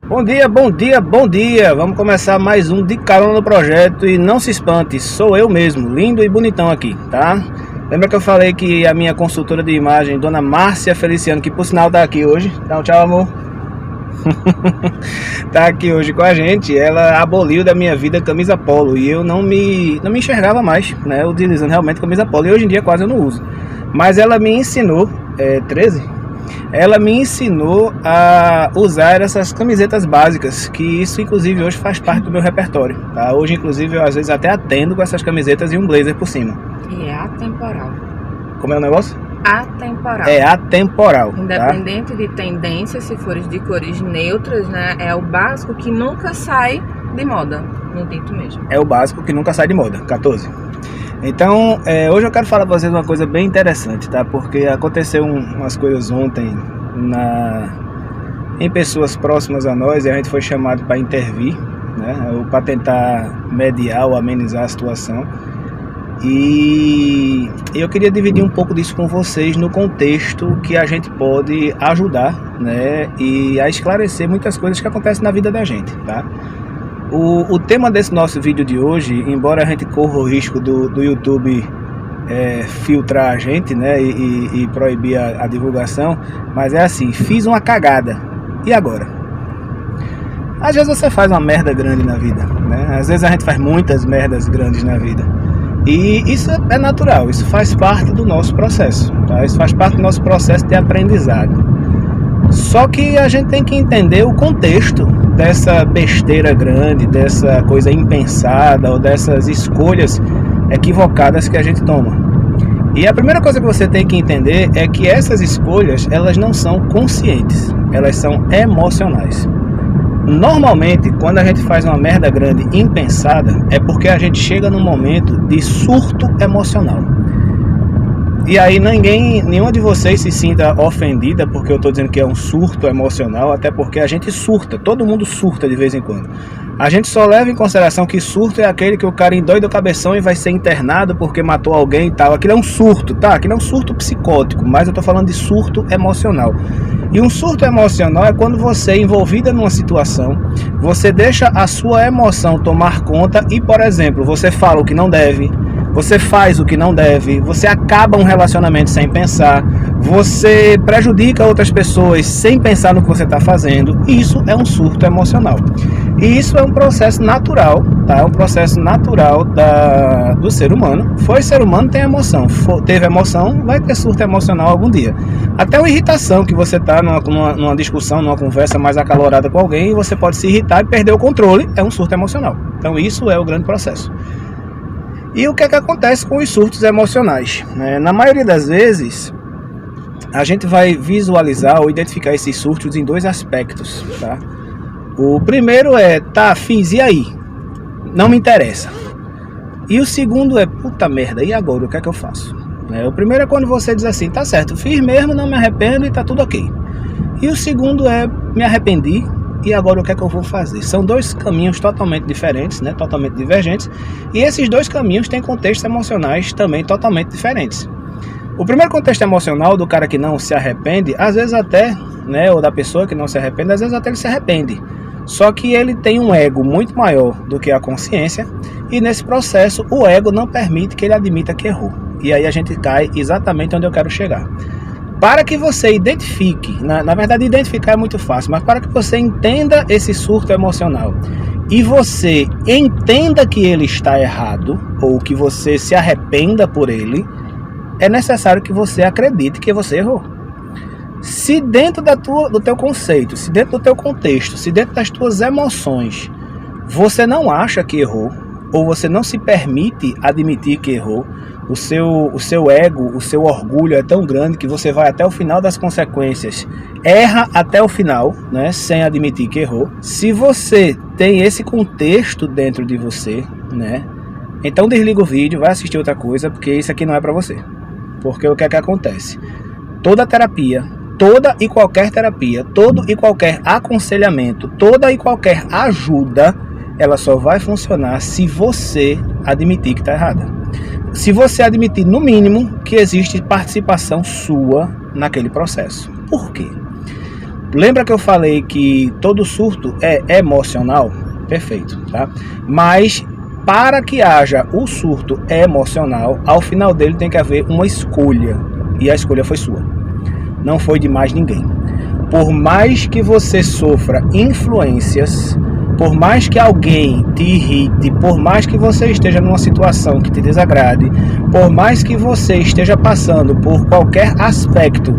Bom dia, bom dia, bom dia! Vamos começar mais um de carona no projeto e não se espante, sou eu mesmo, lindo e bonitão aqui, tá? Lembra que eu falei que a minha consultora de imagem, Dona Márcia Feliciano, que por sinal tá aqui hoje, dá um tchau, amor. Tá aqui hoje com a gente. Ela aboliu da minha vida camisa polo e eu não me enxergava mais, né, utilizando realmente camisa polo, e hoje em dia quase eu não uso. Mas ela me ensinou, 13? Ela me ensinou a usar essas camisetas básicas, que isso inclusive hoje faz parte do meu repertório, tá? Hoje inclusive eu às vezes até atendo com essas camisetas e um blazer por cima. E é atemporal. Como é o negócio? Atemporal. É atemporal, Independente tá? de tendências, se fores de cores neutras, né? É o básico que nunca sai de moda, no dito mesmo. É o básico que nunca sai de moda, 14. Então, hoje eu quero falar para vocês uma coisa bem interessante, tá? Porque aconteceu umas coisas ontem em pessoas próximas a nós e a gente foi chamado para intervir, né? Ou para tentar mediar ou amenizar a situação. E eu queria dividir um pouco disso com vocês no contexto que a gente pode ajudar, né? E a esclarecer muitas coisas que acontecem na vida da gente, tá? O tema desse nosso vídeo de hoje, embora a gente corra o risco do YouTube filtrar a gente, né, e proibir a divulgação, mas é assim, fiz uma cagada, e agora? Às vezes você faz uma merda grande na vida, né? Às vezes a gente faz muitas merdas grandes na vida, e isso é natural, isso faz parte do nosso processo, tá? Isso faz parte do nosso processo de aprendizado. Só que a gente tem que entender o contexto dessa besteira grande, dessa coisa impensada ou dessas escolhas equivocadas que a gente toma. E a primeira coisa que você tem que entender é que essas escolhas, elas não são conscientes, elas são emocionais. Normalmente, quando a gente faz uma merda grande impensada, é porque a gente chega num momento de surto emocional. E aí nenhuma de vocês se sinta ofendida porque eu estou dizendo que é um surto emocional, até porque a gente surta, todo mundo surta de vez em quando. A gente só leva em consideração que surto é aquele que o cara endoida o cabeção e vai ser internado porque matou alguém e tal. Aquilo é um surto, tá? Aquilo é um surto psicótico, mas eu estou falando de surto emocional. E um surto emocional é quando você é envolvida numa situação, você deixa a sua emoção tomar conta e, por exemplo, você fala o que não deve, você faz o que não deve, você acaba um relacionamento sem pensar, você prejudica outras pessoas sem pensar no que você está fazendo. Isso é um surto emocional. E isso é um processo natural, tá? É um processo natural do ser humano. Foi ser humano, tem emoção. Teve emoção, vai ter surto emocional algum dia. Até uma irritação, que você está numa discussão, numa conversa mais acalorada com alguém e você pode se irritar e perder o controle, é um surto emocional. Então isso é o grande processo. E o que é que acontece com os surtos emocionais? Na maioria das vezes, a gente vai visualizar ou identificar esses surtos em dois aspectos, tá? O primeiro é, fiz, e aí? Não me interessa. E o segundo é, puta merda, e agora? O que é que eu faço? O primeiro é quando você diz assim, tá certo, fiz mesmo, não me arrependo e tá tudo ok. E o segundo é, me arrependi, e agora o que é que eu vou fazer? São dois caminhos totalmente diferentes, né? Totalmente divergentes. E esses dois caminhos têm contextos emocionais também totalmente diferentes. O primeiro contexto emocional do cara que não se arrepende, às vezes até, né? Ou da pessoa que não se arrepende, às vezes até ele se arrepende. Só que ele tem um ego muito maior do que a consciência. E nesse processo o ego não permite que ele admita que errou. E aí a gente cai exatamente onde eu quero chegar. Para que você identifique, na verdade identificar é muito fácil, mas para que você entenda esse surto emocional e você entenda que ele está errado, ou que você se arrependa por ele, é necessário que você acredite que você errou. Se dentro do teu conceito, se dentro do teu contexto, se dentro das tuas emoções, você não acha que errou, ou você não se permite admitir que errou, o seu ego, o seu orgulho é tão grande que você vai até o final das consequências, erra até o final, né, sem admitir que errou. Se você tem esse contexto dentro de você, né, então desliga o vídeo, vai assistir outra coisa, porque isso aqui não é para você. Porque o que é que acontece? Toda terapia, toda e qualquer terapia, todo e qualquer aconselhamento, toda e qualquer ajuda, ela só vai funcionar se você admitir que está errada. Se você admitir, no mínimo, que existe participação sua naquele processo. Por quê? Lembra que eu falei que todo surto é emocional? Perfeito, tá? Mas para que haja o surto emocional, ao final dele tem que haver uma escolha. E a escolha foi sua. Não foi de mais ninguém. Por mais que você sofra influências, por mais que alguém te irrite, por mais que você esteja numa situação que te desagrade, por mais que você esteja passando por qualquer aspecto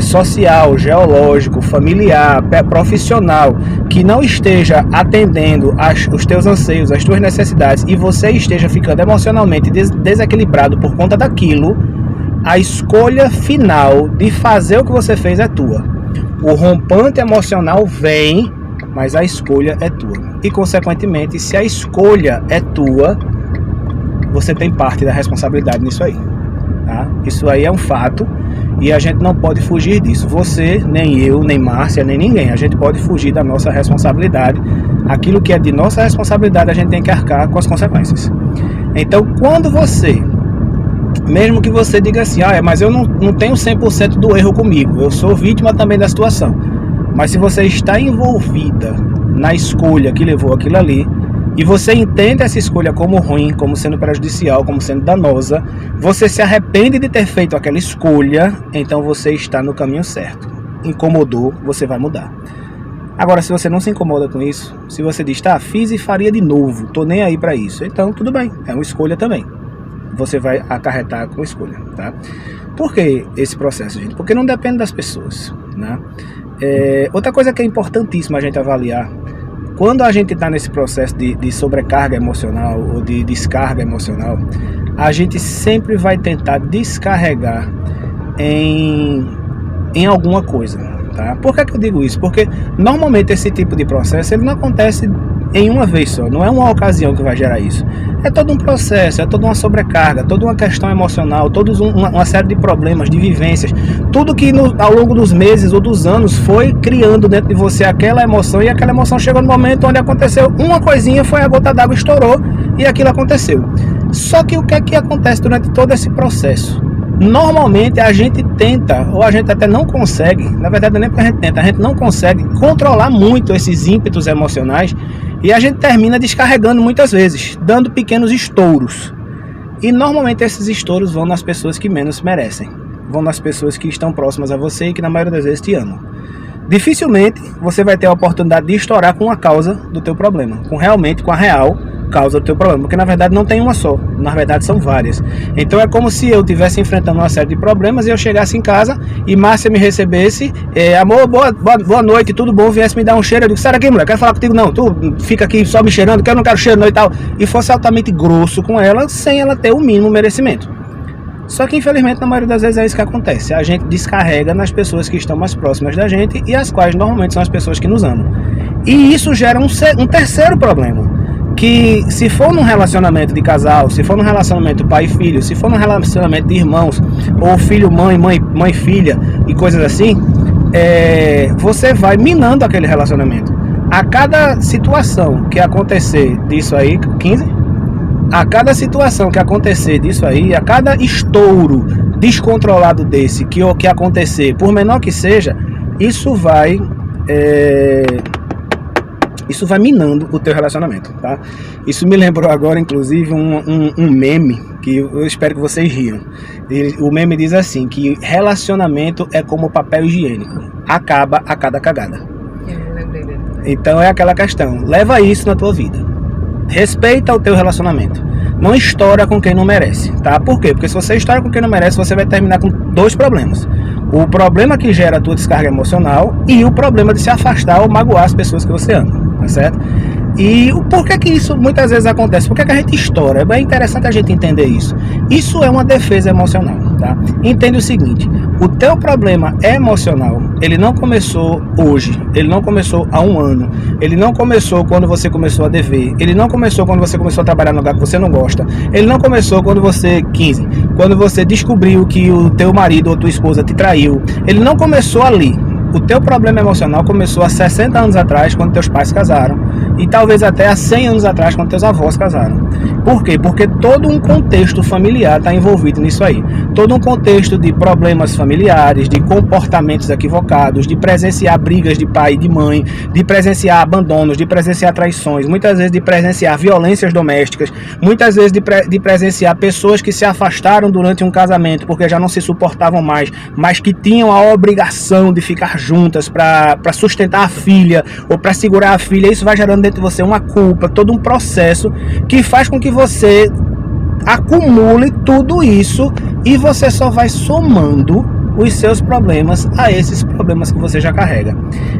social, geológico, familiar, profissional, que não esteja atendendo os teus anseios, as tuas necessidades, e você esteja ficando emocionalmente desequilibrado por conta daquilo, a escolha final de fazer o que você fez é tua. O rompante emocional vem, mas a escolha é tua. E, consequentemente, se a escolha é tua, você tem parte da responsabilidade nisso aí. Tá? Isso aí é um fato e a gente não pode fugir disso. Você, nem eu, nem Márcia, nem ninguém. A gente pode fugir da nossa responsabilidade. Aquilo que é de nossa responsabilidade, a gente tem que arcar com as consequências. Então, quando você... Mesmo que você diga assim, mas eu não tenho 100% do erro comigo, eu sou vítima também da situação. Mas se você está envolvida na escolha que levou aquilo ali, e você entende essa escolha como ruim, como sendo prejudicial, como sendo danosa, você se arrepende de ter feito aquela escolha, então você está no caminho certo. Incomodou, você vai mudar. Agora, se você não se incomoda com isso, se você diz, fiz e faria de novo, tô nem aí para isso, então tudo bem, é uma escolha também. Você vai acarretar com escolha, tá? Por que esse processo, gente? Porque não depende das pessoas, né? Outra coisa que é importantíssima a gente avaliar, quando a gente está nesse processo de sobrecarga emocional ou de descarga emocional, a gente sempre vai tentar descarregar em alguma coisa, tá? Por que eu digo isso? Porque normalmente esse tipo de processo ele não acontece em uma vez só, não é uma ocasião que vai gerar isso. É todo um processo, é toda uma sobrecarga, toda uma questão emocional, uma série de problemas, de vivências, tudo que ao longo dos meses ou dos anos foi criando dentro de você aquela emoção, e aquela emoção chegou no momento onde aconteceu uma coisinha, foi a gota d'água, estourou e aquilo aconteceu. Só que o que é que acontece durante todo esse processo? Normalmente a gente tenta, ou a gente até não consegue, na verdade nem porque a gente tenta, a gente não consegue controlar muito esses ímpetos emocionais e a gente termina descarregando muitas vezes, dando pequenos estouros. E normalmente esses estouros vão nas pessoas que menos merecem, vão nas pessoas que estão próximas a você e que na maioria das vezes te amam. Dificilmente você vai ter a oportunidade de estourar com a causa do teu problema, com a real causa do teu problema, porque na verdade não tem uma só, na verdade são várias. Então é como se eu estivesse enfrentando uma série de problemas e eu chegasse em casa e Márcia me recebesse, amor, boa noite, tudo bom, viesse me dar um cheiro, eu digo, sai daqui mulher, quero falar contigo não, tu fica aqui só me cheirando, que eu não quero cheiro não e tal, e fosse altamente grosso com ela, sem ela ter o mínimo merecimento. Só que infelizmente na maioria das vezes é isso que acontece, a gente descarrega nas pessoas que estão mais próximas da gente e as quais normalmente são as pessoas que nos amam. E isso gera um terceiro problema, que se for num relacionamento de casal, se for num relacionamento pai e filho, se for num relacionamento de irmãos, ou filho-mãe, mãe-filha e coisas assim, você vai minando aquele relacionamento. A cada situação que acontecer disso aí, 15? A cada situação que acontecer disso aí, a cada estouro descontrolado desse que acontecer, por menor que seja, isso vai minando o teu relacionamento, tá? Isso me lembrou agora, inclusive, um meme que eu espero que vocês riam. O meme diz assim, que relacionamento é como papel higiênico, acaba a cada cagada. Então é aquela questão, leva isso na tua vida. Respeita o teu relacionamento. Não estoura com quem não merece, tá? Por quê? Porque se você estoura com quem não merece, você vai terminar com dois problemas. O problema que gera a tua descarga emocional e o problema de se afastar ou magoar as pessoas que você ama, tá certo? E por que isso muitas vezes acontece? Por que a gente estoura? É bem interessante a gente entender isso. Isso é uma defesa emocional, tá? Entende o seguinte, o teu problema emocional, ele não começou hoje, ele não começou há um ano, ele não começou quando você começou a dever, ele não começou quando você começou a trabalhar no lugar que você não gosta, ele não começou quando você, quando você descobriu que o teu marido ou tua esposa te traiu, ele não começou ali. O teu problema emocional começou há 60 anos atrás, quando teus pais casaram, e talvez até há 100 anos atrás, quando teus avós casaram. Por quê? Porque todo um contexto familiar está envolvido nisso aí. Todo um contexto de problemas familiares, de comportamentos equivocados, de presenciar brigas de pai e de mãe, de presenciar abandonos, de presenciar traições, muitas vezes de presenciar violências domésticas, muitas vezes de presenciar pessoas que se afastaram durante um casamento porque já não se suportavam mais, mas que tinham a obrigação de ficar juntas para sustentar a filha ou para segurar a filha. Isso vai gerando dentro de você uma culpa, todo um processo que faz com que você acumule tudo isso e você só vai somando os seus problemas a esses problemas que você já carrega.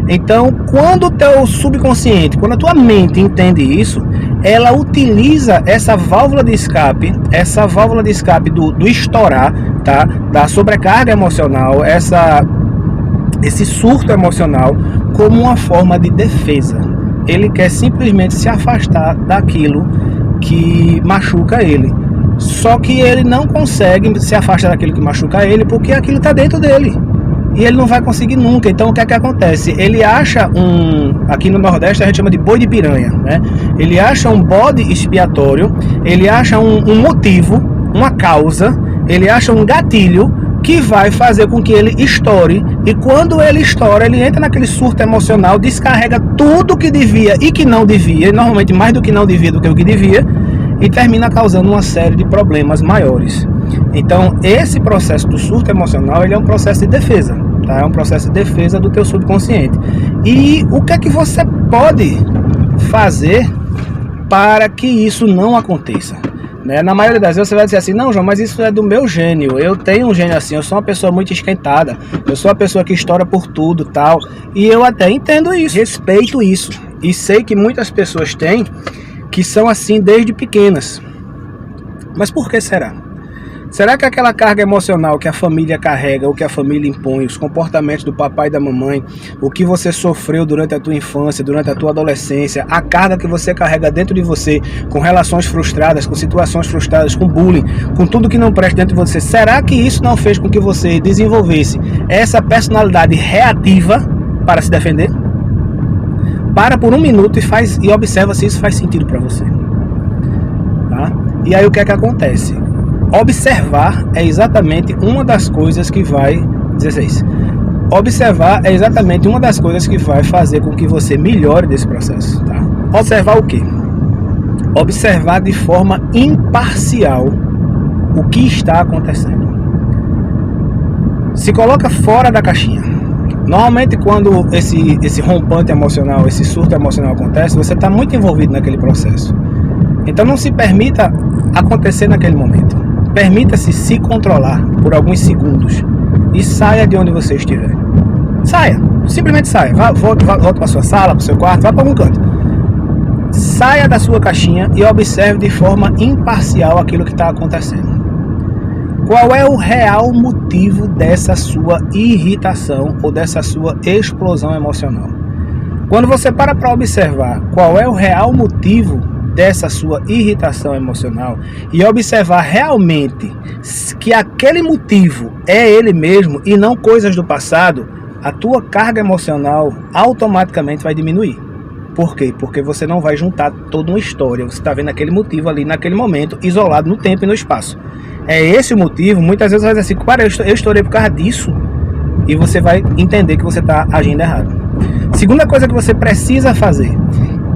Então, quando o teu subconsciente, quando a tua mente entende isso, ela utiliza essa válvula de escape do estourar, tá? Da sobrecarga emocional, esse surto emocional, como uma forma de defesa. Ele quer simplesmente se afastar daquilo que machuca ele. Só que ele não consegue se afastar daquilo que machuca ele porque aquilo está dentro dele. E ele não vai conseguir nunca. Então o que é que acontece? Ele acha aqui no Nordeste a gente chama de boi de piranha, né? Ele acha um bode expiatório, ele acha um motivo, uma causa, ele acha um gatilho que vai fazer com que ele estoure. E quando ele estoura, ele entra naquele surto emocional, descarrega tudo que devia e que não devia, normalmente mais do que não devia do que o que devia, e termina causando uma série de problemas maiores. Então, esse processo do surto emocional, ele é um processo de defesa, tá? É um processo de defesa do teu subconsciente. E o que é que você pode fazer para que isso não aconteça? Né? Na maioria das vezes você vai dizer assim, não, João, mas isso é do meu gênio, eu tenho um gênio assim, eu sou uma pessoa muito esquentada, eu sou uma pessoa que estoura por tudo, tal. E eu até entendo isso, respeito isso, e sei que muitas pessoas têm que são assim desde pequenas. Mas por que será? Será que aquela carga emocional que a família carrega, ou que a família impõe, os comportamentos do papai e da mamãe, o que você sofreu durante a tua infância, durante a tua adolescência, a carga que você carrega dentro de você, com relações frustradas, com situações frustradas, com bullying, com tudo que não presta dentro de você, será que isso não fez com que você desenvolvesse essa personalidade reativa para se defender? Para por um minuto e observa se isso faz sentido para você. Tá? E aí o que é que acontece? Observar é exatamente uma das coisas que vai... 16. Observar é exatamente uma das coisas que vai fazer com que você melhore desse processo. Tá? Observar o quê? Observar de forma imparcial o que está acontecendo. Se coloca fora da caixinha. Normalmente quando esse rompante emocional, esse surto emocional acontece, você está muito envolvido naquele processo. Então não se permita acontecer naquele momento. Permita-se se controlar por alguns segundos e saia de onde você estiver. Saia, simplesmente saia. Volte para sua sala, para o seu quarto, vá para algum canto. Saia da sua caixinha e observe de forma imparcial aquilo que está acontecendo. Qual é o real motivo dessa sua irritação ou dessa sua explosão emocional? Quando você para observar qual é o real motivo dessa sua irritação emocional e observar realmente que aquele motivo é ele mesmo e não coisas do passado, a tua carga emocional automaticamente vai diminuir. Por quê? Porque você não vai juntar toda uma história. Você está vendo aquele motivo ali naquele momento, isolado no tempo e no espaço. É esse o motivo. Muitas vezes você vai dizer assim, cara, eu estourei por causa disso. E você vai entender que você está agindo errado. Segunda coisa que você precisa fazer.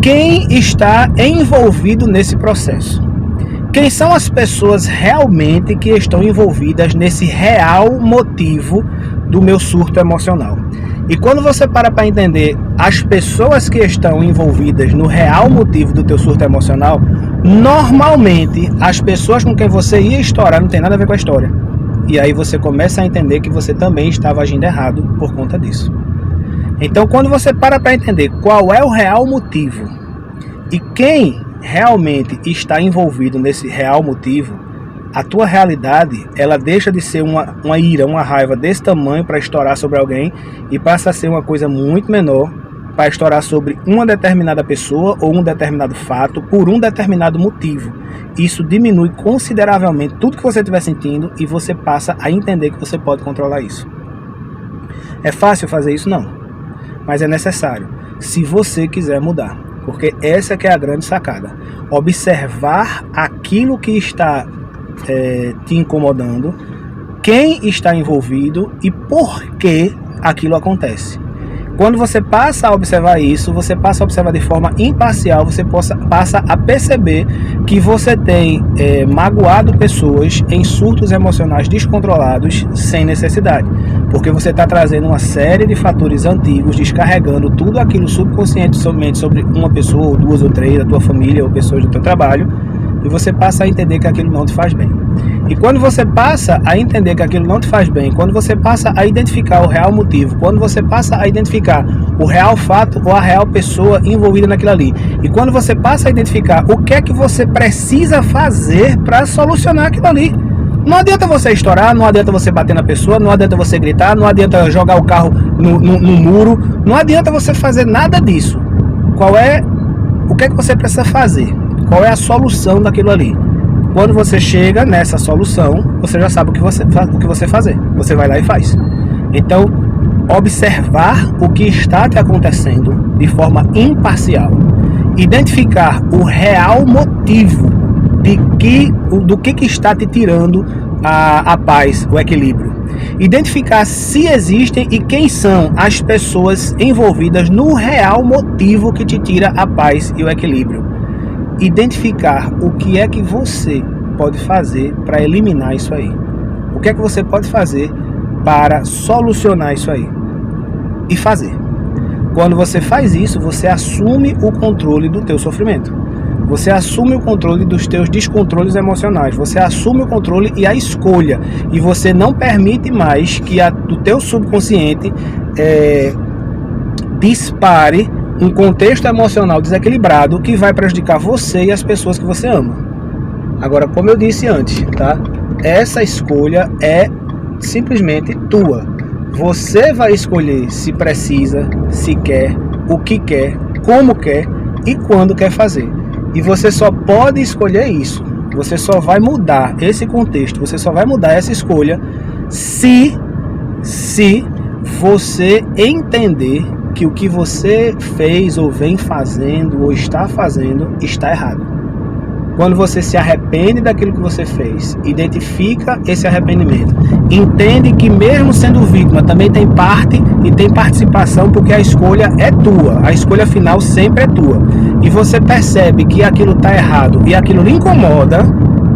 Quem está envolvido nesse processo? Quem são as pessoas realmente que estão envolvidas nesse real motivo do meu surto emocional? E quando você para entender as pessoas que estão envolvidas no real motivo do teu surto emocional, normalmente as pessoas com quem você ia estourar não tem nada a ver com a história. E aí você começa a entender que você também estava agindo errado por conta disso. Então quando você para entender qual é o real motivo e quem realmente está envolvido nesse real motivo, a tua realidade, ela deixa de ser uma ira, uma raiva desse tamanho para estourar sobre alguém e passa a ser uma coisa muito menor para estourar sobre uma determinada pessoa ou um determinado fato por um determinado motivo. Isso diminui consideravelmente tudo que você estiver sentindo e você passa a entender que você pode controlar isso. É fácil fazer isso? Não. Mas é necessário, se você quiser mudar. Porque essa que é a grande sacada. Observar aquilo que está te incomodando, quem está envolvido e por que aquilo acontece. Quando você passa a observar isso, você passa a observar de forma imparcial, você passa a perceber que você tem magoado pessoas em surtos emocionais descontrolados sem necessidade. Porque você está trazendo uma série de fatores antigos, descarregando tudo aquilo subconscientemente sobre uma pessoa, ou duas, ou três, da tua família, ou pessoas do teu trabalho, e você passa a entender que aquilo não te faz bem. E quando você passa a entender que aquilo não te faz bem, quando você passa a identificar o real motivo, quando você passa a identificar o real fato ou a real pessoa envolvida naquilo ali, e quando você passa a identificar o que é que você precisa fazer para solucionar aquilo ali, não adianta você estourar, não adianta você bater na pessoa, não adianta você gritar, não adianta jogar o carro no muro, não adianta você fazer nada disso. O que é que você precisa fazer? Qual é a solução daquilo ali? Quando você chega nessa solução, você já sabe o que você fazer. Você vai lá e faz. Então, observar o que está te acontecendo de forma imparcial. Identificar o real motivo do que está te tirando a paz, o equilíbrio. Identificar se existem e quem são as pessoas envolvidas no real motivo que te tira a paz e o equilíbrio. Identificar o que é que você pode fazer para eliminar isso aí. O que é que você pode fazer para solucionar isso aí. E fazer. Quando você faz isso, você assume o controle do teu sofrimento. Você assume o controle dos teus descontroles emocionais. Você assume o controle e a escolha. E você não permite mais que o teu subconsciente dispare um contexto emocional desequilibrado que vai prejudicar você e as pessoas que você ama. Agora, como eu disse antes, tá? Essa escolha é simplesmente tua. Você vai escolher se precisa, se quer, o que quer, como quer e quando quer fazer. E você só pode escolher isso. Você só vai mudar esse contexto, você só vai mudar essa escolha se você entender que o que você fez ou vem fazendo ou está fazendo está errado. Quando você se arrepende daquilo que você fez, identifica esse arrependimento, entende que mesmo sendo vítima também tem parte e tem participação, porque a escolha é tua, a escolha final sempre é tua, e você percebe que aquilo está errado e aquilo lhe incomoda,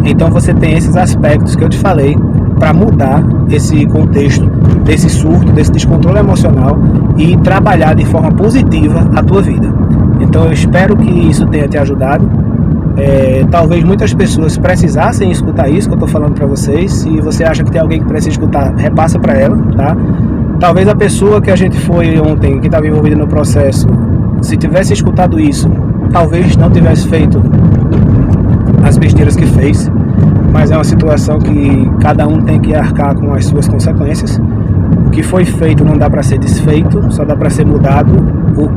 então você tem esses aspectos que eu te falei para mudar esse contexto desse surto, desse descontrole emocional e trabalhar de forma positiva a tua vida. Então eu espero que isso tenha te ajudado. Talvez muitas pessoas precisassem escutar isso que eu estou falando para vocês. Se você acha que tem alguém que precisa escutar, repassa para ela, tá? Talvez a pessoa que a gente foi ontem, que estava envolvida no processo, se tivesse escutado isso, talvez não tivesse feito as besteiras que fez, mas é uma situação que cada um tem que arcar com as suas consequências. O que foi feito não dá para ser desfeito, só dá para ser mudado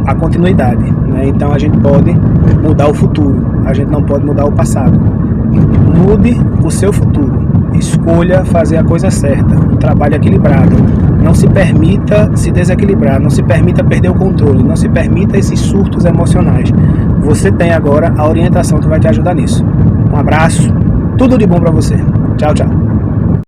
a continuidade, né? Então a gente pode mudar o futuro, a gente não pode mudar o passado. Mude o seu futuro, escolha fazer a coisa certa, um trabalho equilibrado. Não se permita se desequilibrar, não se permita perder o controle, não se permita esses surtos emocionais. Você tem agora a orientação que vai te ajudar nisso. Um abraço, tudo de bom para você. Tchau, tchau.